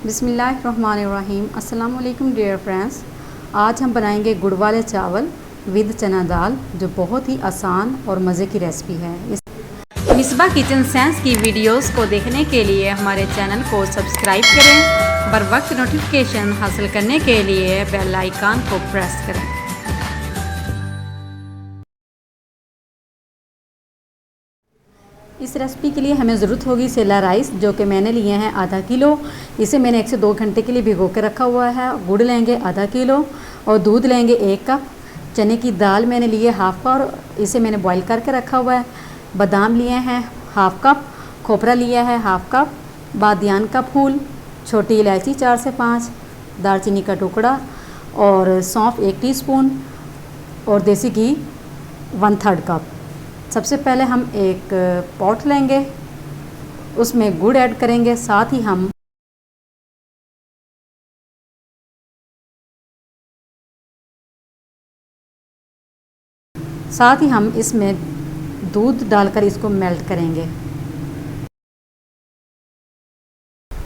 बिस्मिल्लाहिर्रहमानिर्रहीम। अस्सलाम वालेकुम डियर फ्रेंड्स। आज हम बनाएंगे गुड़ वाले चावल विद चना दाल, जो बहुत ही आसान और मज़े की रेसिपी है। मिसबा किचन सेंस की वीडियोस को देखने के लिए हमारे चैनल को सब्सक्राइब करें। बर वक्त नोटिफिकेशन हासिल करने के लिए बेल आइकन को प्रेस करें। इस रेसिपी के लिए हमें ज़रूरत होगी सेला राइस, जो कि मैंने लिए हैं आधा किलो। इसे मैंने 1 से 2 घंटे के लिए भिगो के रखा हुआ है। गुड़ लेंगे आधा किलो और दूध लेंगे 1 कप। चने की दाल मैंने लिए हाफ़ कप और इसे मैंने बॉईल करके रखा हुआ है। बादाम लिए हैं हाफ़ कप, खोपरा लिया है हाफ़ कप, बादियान का फूल, छोटी इलायची 4 से 5, दालचीनी का टुकड़ा और सौंफ 1 टीस्पून और देसी घी 1/3 कप। सबसे पहले हम एक पॉट लेंगे, उसमें गुड़ ऐड करेंगे। साथ ही हम इसमें दूध डालकर इसको मेल्ट करेंगे।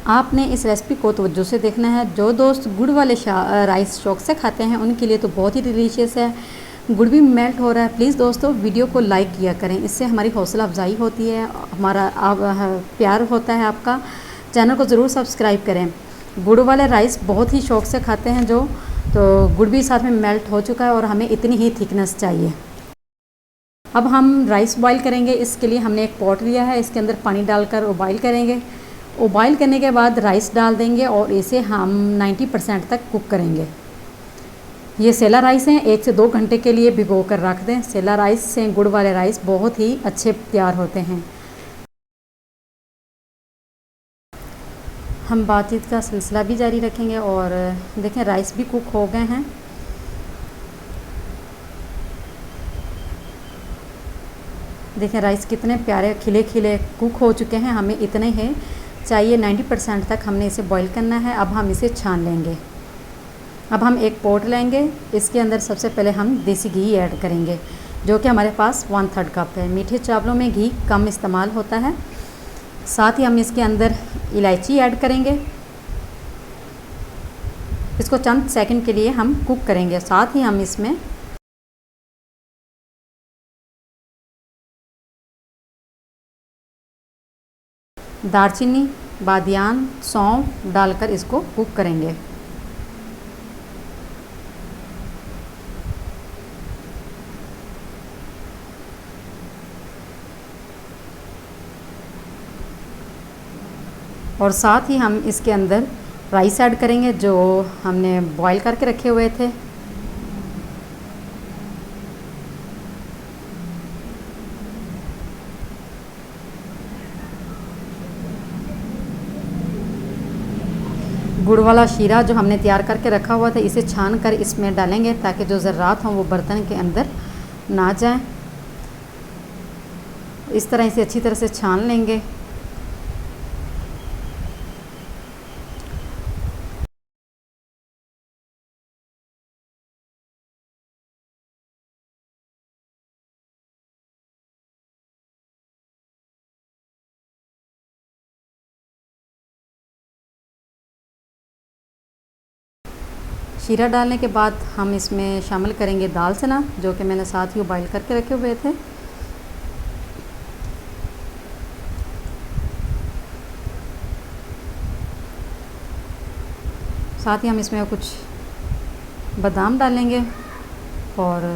आपने इस रेसिपी को तवज्जो से देखना है। जो दोस्त गुड़ वाले राइस शौक से खाते हैं उनके लिए तो बहुत ही डिलीशियस है। गुड़ भी मेल्ट हो रहा है। प्लीज़ दोस्तों वीडियो को लाइक किया करें, इससे हमारी हौसला अफजाई होती है, हमारा प्यार होता है आपका। चैनल को ज़रूर सब्सक्राइब करें। गुड़ वाले राइस बहुत ही शौक से खाते हैं जो, तो गुड़ भी साथ में मेल्ट हो चुका है और हमें इतनी ही थिकनेस चाहिए। अब हम राइस बॉईल करेंगे। इसके लिए हमने एक पॉट लिया है, इसके अंदर पानी डालकर उबाइल करेंगे। उबाइल करने के बाद राइस डाल देंगे और इसे हम 90% तक कुक करेंगे। ये सेला राइस हैं, 1 से 2 घंटे के लिए भिगो कर रख दें। सेला राइस से गुड़ वाले राइस बहुत ही अच्छे तैयार होते हैं। हम बातचीत का सिलसिला भी जारी रखेंगे और देखें राइस भी कुक हो गए हैं। देखें राइस कितने प्यारे खिले खिले कुक हो चुके हैं। हमें इतने ही चाहिए, 90% तक हमने इसे बॉईल करना है। अब हम इसे छान लेंगे। अब हम एक पॉट लेंगे, इसके अंदर सबसे पहले हम देसी घी ऐड करेंगे, जो कि हमारे पास 1/3 कप है। मीठे चावलों में घी कम इस्तेमाल होता है। साथ ही हम इसके अंदर इलायची ऐड करेंगे। इसको चंद सेकंड के लिए हम कुक करेंगे। साथ ही हम इसमें दालचीनी, बादियान, सौंफ डालकर इसको कुक करेंगे। और साथ ही हम इसके अंदर राइस ऐड करेंगे जो हमने बॉईल करके रखे हुए थे। गुड़ वाला शीरा जो हमने तैयार करके रखा हुआ था, इसे छान कर इसमें डालेंगे ताकि जो ज़र्रात हों वो बर्तन के अंदर ना जाएं। इस तरह इसे अच्छी तरह से छान लेंगे। शीरा डालने के बाद हम इसमें शामिल करेंगे दाल चना, जो कि मैंने साथ ही बॉईल करके रखे हुए थे। साथ ही हम इसमें कुछ बादाम डालेंगे और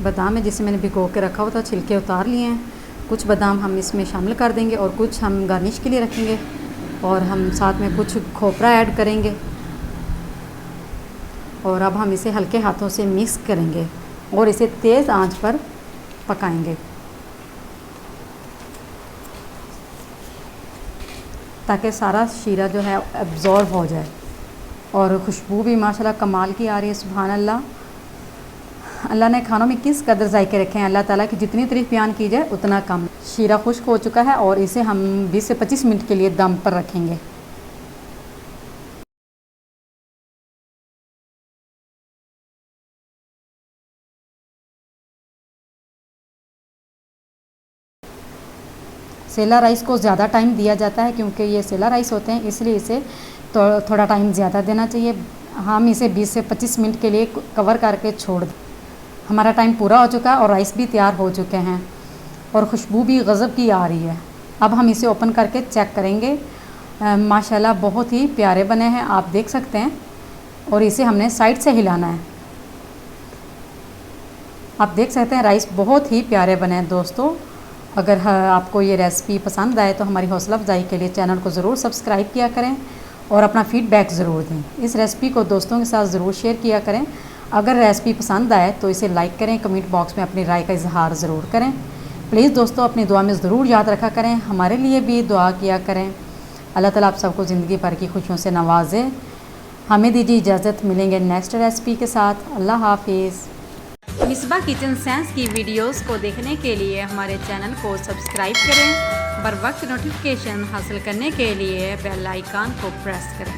बादाम है जिसे मैंने भिगो के रखा हुआ था, छिलके उतार लिए हैं। कुछ बादाम हम इसमें शामिल कर देंगे और कुछ हम गार्निश के लिए रखेंगे। और हम साथ में कुछ खोपरा ऐड करेंगे और अब हम इसे हल्के हाथों से मिक्स करेंगे और इसे तेज़ आंच पर पकाएंगे ताकि सारा शीरा जो है एब्ज़ॉर्ब हो जाए। और खुशबू भी माशाल्लाह कमाल की आ रही है। सुभान अल्लाह। अल्लाह ने खानों में किस कदर जायके रखे हैं। अल्लाह ताला की जितनी तारीफ़ बयान की जाए उतना कम। शीरा खुश्क हो चुका है और इसे हम 20 से 25 मिनट के लिए दम पर रखेंगे। सेला राइस को ज़्यादा टाइम दिया जाता है क्योंकि ये सेला राइस होते हैं, इसलिए इसे तो थोड़ा टाइम ज़्यादा देना चाहिए। हम इसे 20 से 25 मिनट के लिए कवर करके छोड़ दें। हमारा टाइम पूरा हो चुका है और राइस भी तैयार हो चुके हैं और खुशबू भी गज़ब की आ रही है। अब हम इसे ओपन करके चेक करेंगे। माशाल्लाह बहुत ही प्यारे बने हैं, आप देख सकते हैं। और इसे हमने साइड से हिलाना है। आप देख सकते हैं राइस बहुत ही प्यारे बने हैं दोस्तों। अगर आपको ये रेसिपी पसंद आए तो हमारी हौसला अफजाई के लिए चैनल को ज़रूर सब्सक्राइब किया करें और अपना फ़ीडबैक ज़रूर दें। इस रेसिपी को दोस्तों के साथ ज़रूर शेयर किया करें। अगर रेसिपी पसंद आए तो इसे लाइक करें, कमेंट बॉक्स में अपनी राय का इजहार ज़रूर करें। प्लीज़ दोस्तों अपनी दुआ में ज़रूर याद रखा करें, हमारे लिए भी दुआ किया करें। अल्लाह ताला आप सबको ज़िंदगी भर की खुशियों से नवाजे। हमें दीजिए इजाज़त, मिलेंगे नेक्स्ट रेसिपी के साथ। अल्लाह हाफिज़। मिसबा किचन सेंस की वीडियोस को देखने के लिए हमारे चैनल को सब्सक्राइब करें। बर वक्त नोटिफिकेशन हासिल करने के लिए बेल आइकन को प्रेस करें।